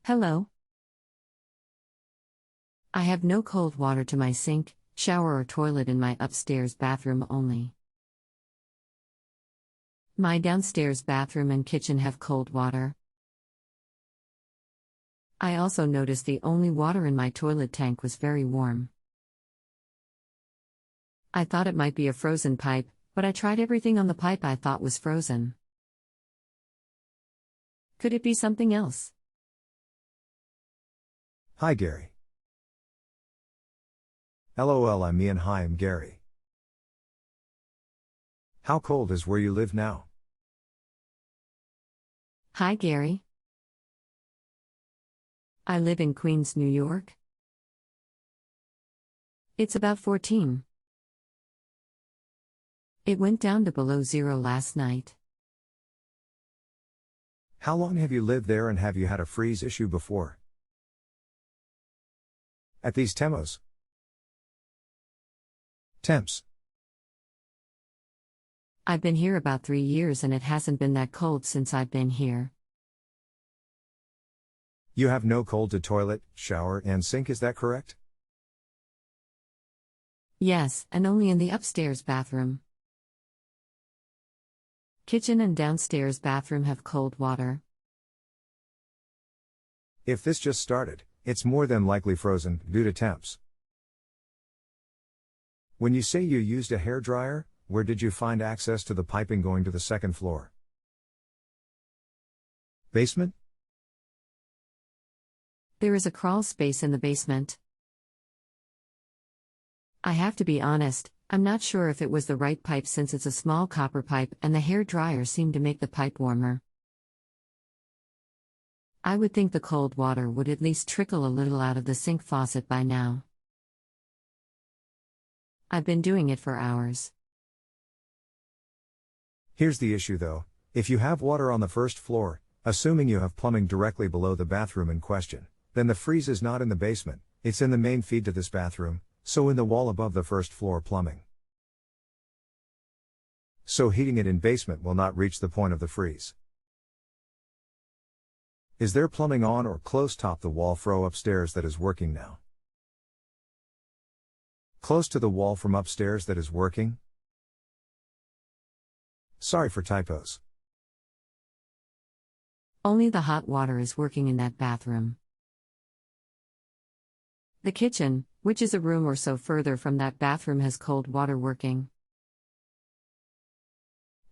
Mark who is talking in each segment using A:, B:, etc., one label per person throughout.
A: Hello. I have no cold water to my sink, shower or toilet in my upstairs bathroom only. My downstairs bathroom and kitchen have cold water. I also noticed the only water in my toilet tank was very warm. I thought it might be a frozen pipe, but I tried everything on the pipe I thought was frozen. Could it be something else?
B: Hi Gary. LOL, I'm Ian. Hi, I'm Gary. How cold is where you live now?
A: Hi Gary. I live in Queens, New York. It's about 14. It went down to below zero last night.
B: How long have you lived there and have you had a freeze issue before? At these temps?
A: I've been here about 3 years and it hasn't been that cold since I've been here.
B: You have no cold to toilet, shower, and sink, is that correct?
A: Yes, and only in the upstairs bathroom. Kitchen and downstairs bathroom have cold water.
B: If this just started, it's more than likely frozen due to temps. When you say you used a hairdryer, where did you find access to the piping going to the second floor? Basement?
A: There is a crawl space in the basement. I have to be honest, I'm not sure if it was the right pipe since it's a small copper pipe and the hairdryer seemed to make the pipe warmer. I would think the cold water would at least trickle a little out of the sink faucet by now. I've been doing it for hours.
B: Here's the issue though, if you have water on the first floor, assuming you have plumbing directly below the bathroom in question, then the freeze is not in the basement, it's in the main feed to this bathroom, so in the wall above the first floor plumbing. So heating it in basement will not reach the point of the freeze. Is there plumbing on or close top the wall fro upstairs that is working now? Close to the wall from upstairs that is working? Sorry for typos.
A: Only the hot water is working in that bathroom. The kitchen, which is a room or so further from that bathroom, has cold water working.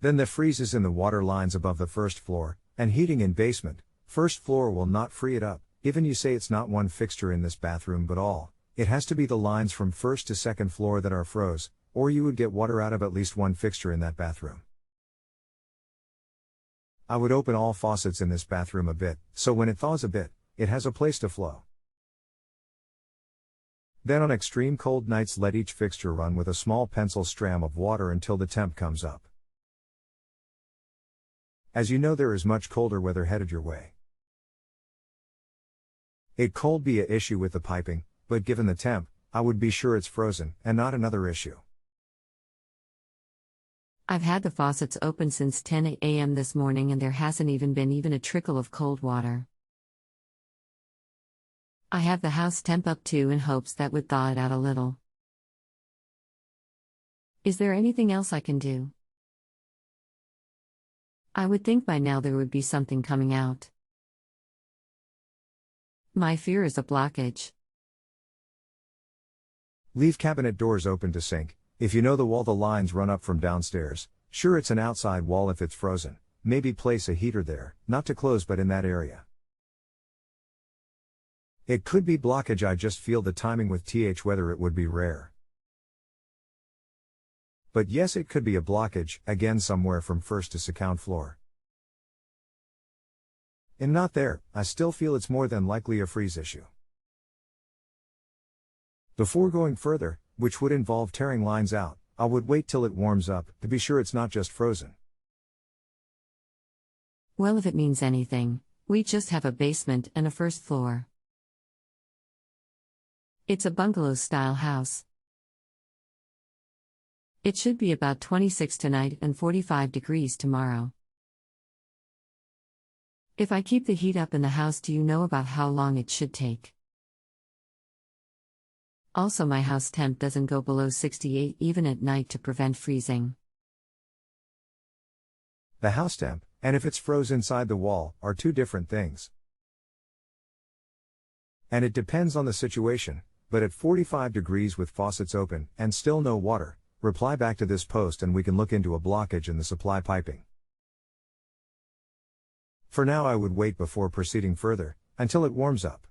B: Then the freeze is in the water lines above the first floor, and heating in basement. First floor will not free it up, even you say it's not one fixture in this bathroom but all, it has to be the lines from first to second floor that are froze, or you would get water out of at least one fixture in that bathroom. I would open all faucets in this bathroom a bit, so when it thaws a bit, it has a place to flow. Then on extreme cold nights let each fixture run with a small pencil stram of water until the temp comes up. As you know, there is much colder weather headed your way. It could be a issue with the piping, but given the temp, I would be sure it's frozen, and not another issue.
A: I've had the faucets open since 10 a.m. this morning and there hasn't even been a trickle of cold water. I have the house temp up too in hopes that would thaw it out a little. Is there anything else I can do? I would think by now there would be something coming out. My fear is a blockage.
B: Leave cabinet doors open to sink. If you know the wall the lines run up from downstairs, sure it's an outside wall if it's frozen, maybe place a heater there, not to close but in that area. It could be blockage, I just feel the timing with whether it would be rare. But yes, it could be a blockage, again somewhere from first to second floor. And not there, I still feel it's more than likely a freeze issue. Before going further, which would involve tearing lines out, I would wait till it warms up, to be sure it's not just frozen.
A: Well, if it means anything, we just have a basement and a first floor. It's a bungalow-style house. It should be about 26 tonight and 45 degrees tomorrow. If I keep the heat up in the house, do you know about how long it should take? Also, my house temp doesn't go below 68 even at night to prevent freezing.
B: The house temp, and if it's froze inside the wall, are two different things. And it depends on the situation, but at 45 degrees with faucets open, and still no water, reply back to this post and we can look into a blockage in the supply piping. For now, I would wait before proceeding further, until it warms up.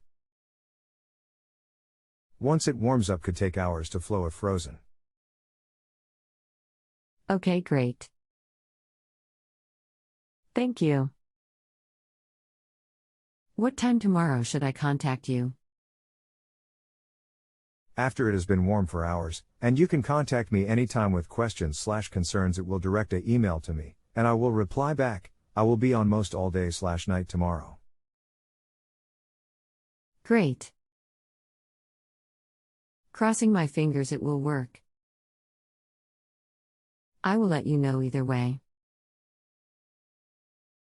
B: Once it warms up, could take hours to flow if frozen.
A: Okay, great. Thank you. What time tomorrow should I contact you?
B: After it has been warm for hours, and you can contact me anytime with questions/concerns. It will direct an email to me, and I will reply back. I will be on most all day/night tomorrow.
A: Great. Crossing my fingers it will work. I will let you know either way.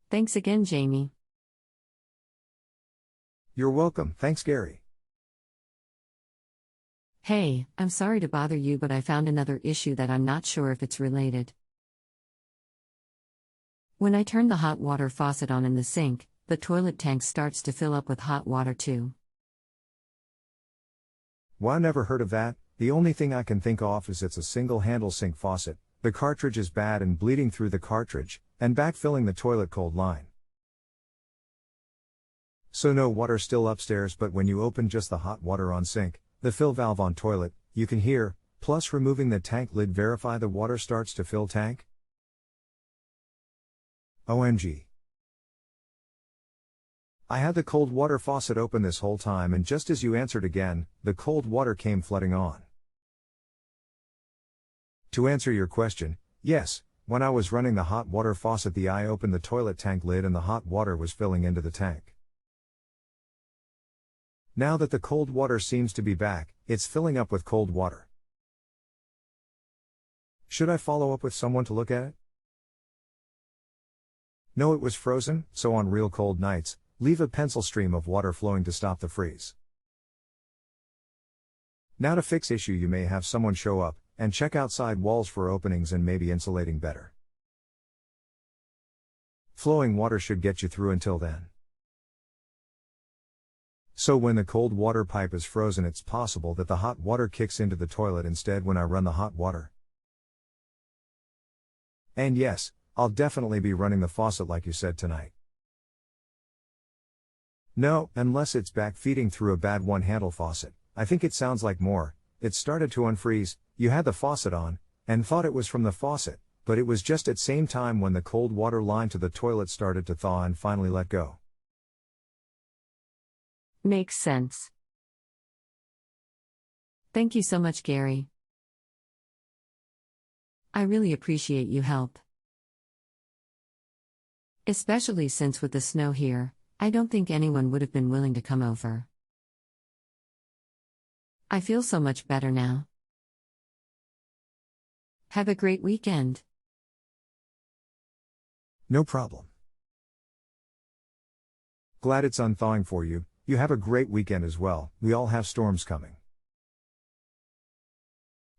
A: Thanks again, Jamie.
B: You're welcome. Thanks, Gary.
A: Hey, I'm sorry to bother you, but I found another issue that I'm not sure if it's related. When I turn the hot water faucet on in the sink, the toilet tank starts to fill up with hot water too.
B: Well, I never heard of that. The only thing I can think of is it's a single handle sink faucet. The cartridge is bad and bleeding through the cartridge, and backfilling the toilet cold line. So no water still upstairs, but when you open just the hot water on sink, the fill valve on toilet, you can hear, plus removing the tank lid verify the water starts to fill tank? OMG. I had the cold water faucet open this whole time, and just as you answered again, the cold water came flooding on. To answer your question, yes, when I was running the hot water faucet, I opened the toilet tank lid and the hot water was filling into the tank. Now that the cold water seems to be back, it's filling up with cold water. Should I follow up with someone to look at it? No, it was frozen, so on real cold nights, leave a pencil stream of water flowing to stop the freeze. Now to fix issue, you may have someone show up and check outside walls for openings and maybe insulating better. Flowing water should get you through until then. So when the cold water pipe is frozen, it's possible that the hot water kicks into the toilet instead when I run the hot water. And yes, I'll definitely be running the faucet like you said tonight. No, unless it's back feeding through a bad one-handle faucet. I think it sounds like more. It started to unfreeze, you had the faucet on, and thought it was from the faucet, but it was just at same time when the cold water line to the toilet started to thaw and finally let go.
A: Makes sense. Thank you so much, Gary. I really appreciate you help. Especially since with the snow here, I don't think anyone would have been willing to come over. I feel so much better now. Have a great weekend.
B: No problem. Glad it's unthawing for you. You have a great weekend as well. We all have storms coming.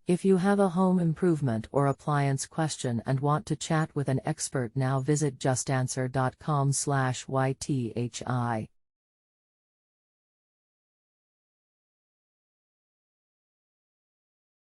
C: If you have a home improvement or appliance question and want to chat with an expert now, visit justanswer.com/YTHI.